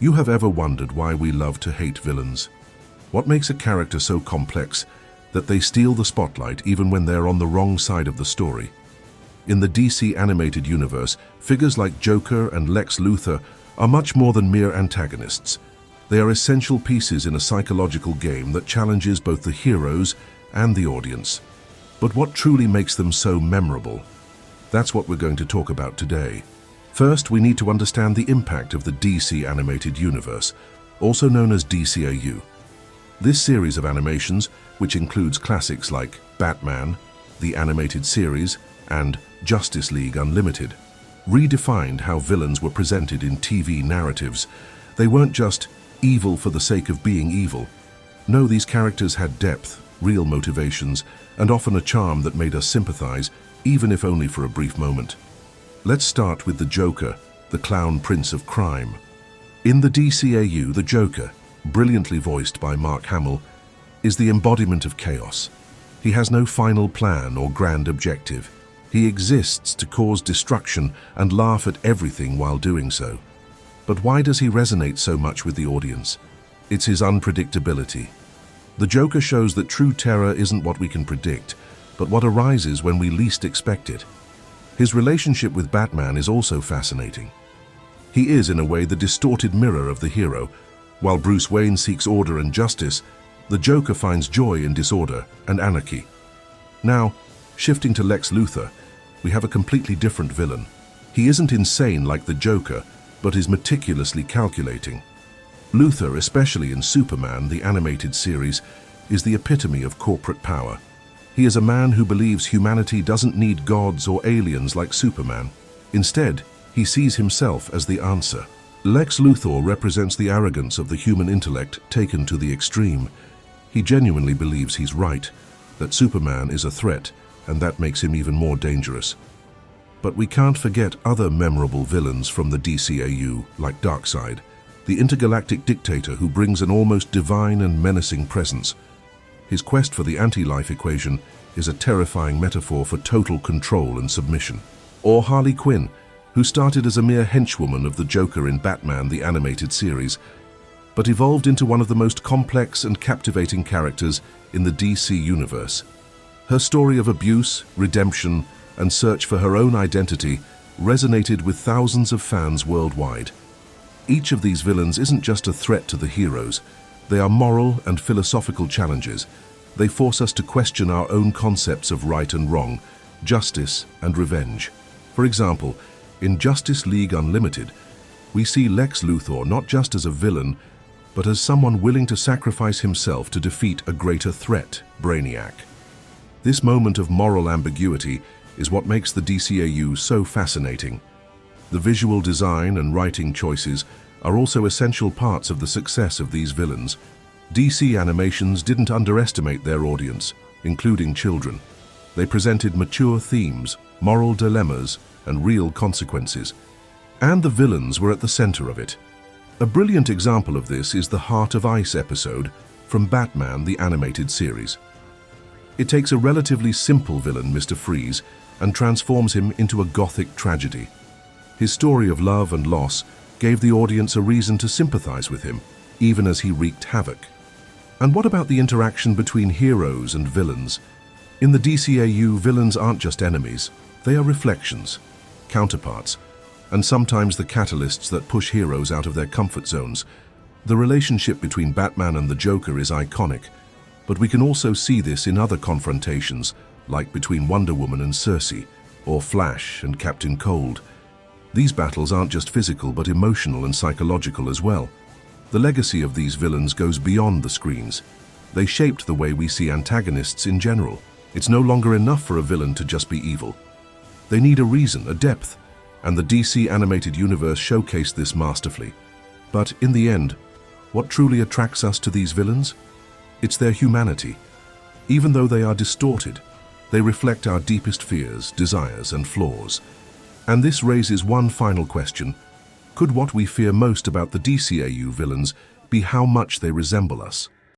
You have ever wondered why we love to hate villains? What makes a character so complex that they steal the spotlight even when they're on the wrong side of the story? In the DC animated universe, figures like Joker and Lex Luthor are much more than mere antagonists. They are essential pieces in a psychological game that challenges both the heroes and the audience. But what truly makes them so memorable? That's what we're going to talk about today. First, we need to understand the impact of the DC animated universe, also known as DCAU. This series of animations, which includes classics like Batman, the animated series, and Justice League Unlimited, redefined how villains were presented in TV narratives. They weren't just evil for the sake of being evil. No, these characters had depth, real motivations, and often a charm that made us sympathize, even if only for a brief moment. Let's start with the Joker, the clown prince of crime. In the DCAU, the Joker, brilliantly voiced by Mark Hamill, is the embodiment of chaos. He has no final plan or grand objective. He exists to cause destruction and laugh at everything while doing so. But why does he resonate so much with the audience? It's his unpredictability. The Joker shows that true terror isn't what we can predict, but what arises when we least expect it. His relationship with Batman is also fascinating. He is, in a way, the distorted mirror of the hero. While Bruce Wayne seeks order and justice, the Joker finds joy in disorder and anarchy. Now, shifting to Lex Luthor, we have a completely different villain. He isn't insane like the Joker, but is meticulously calculating. Luthor, especially in Superman, the animated series, is the epitome of corporate power. He is a man who believes humanity doesn't need gods or aliens like Superman. Instead, he sees himself as the answer. Lex Luthor represents the arrogance of the human intellect taken to the extreme. He genuinely believes he's right, that Superman is a threat, and that makes him even more dangerous. But we can't forget other memorable villains from the DCAU, like Darkseid, the intergalactic dictator who brings an almost divine and menacing presence. His quest for the anti-life equation is a terrifying metaphor for total control and submission. Or Harley Quinn, who started as a mere henchwoman of the Joker in Batman the animated series, but evolved into one of the most complex and captivating characters in the DC universe. Her story of abuse, redemption, and search for her own identity resonated with thousands of fans worldwide. Each of these villains isn't just a threat to the heroes. They are moral and philosophical challenges. They force us to question our own concepts of right and wrong, justice and revenge. For example, in Justice League Unlimited, we see Lex Luthor not just as a villain, but as someone willing to sacrifice himself to defeat a greater threat, Brainiac. This moment of moral ambiguity is what makes the DCAU so fascinating. The visual design and writing choices are also essential parts of the success of these villains. DC animations didn't underestimate their audience, including children. They presented mature themes, moral dilemmas, and real consequences. And the villains were at the center of it. A brilliant example of this is the Heart of Ice episode from Batman the animated series. It takes a relatively simple villain, Mr. Freeze, and transforms him into a gothic tragedy. His story of love and loss gave the audience a reason to sympathize with him, even as he wreaked havoc. And what about the interaction between heroes and villains? In the DCAU, villains aren't just enemies. They are reflections, counterparts, and sometimes the catalysts that push heroes out of their comfort zones. The relationship between Batman and the Joker is iconic, but we can also see this in other confrontations, like between Wonder Woman and Cersei, or Flash and Captain Cold. These battles aren't just physical but emotional and psychological as well. The legacy of these villains goes beyond the screens. They shaped the way we see antagonists in general. It's no longer enough for a villain to just be evil. They need a reason, a depth, and the DC animated universe showcased this masterfully. But in the end, what truly attracts us to these villains? It's their humanity. Even though they are distorted, they reflect our deepest fears, desires, and flaws. And this raises one final question. Could what we fear most about the DCAU villains be how much they resemble us?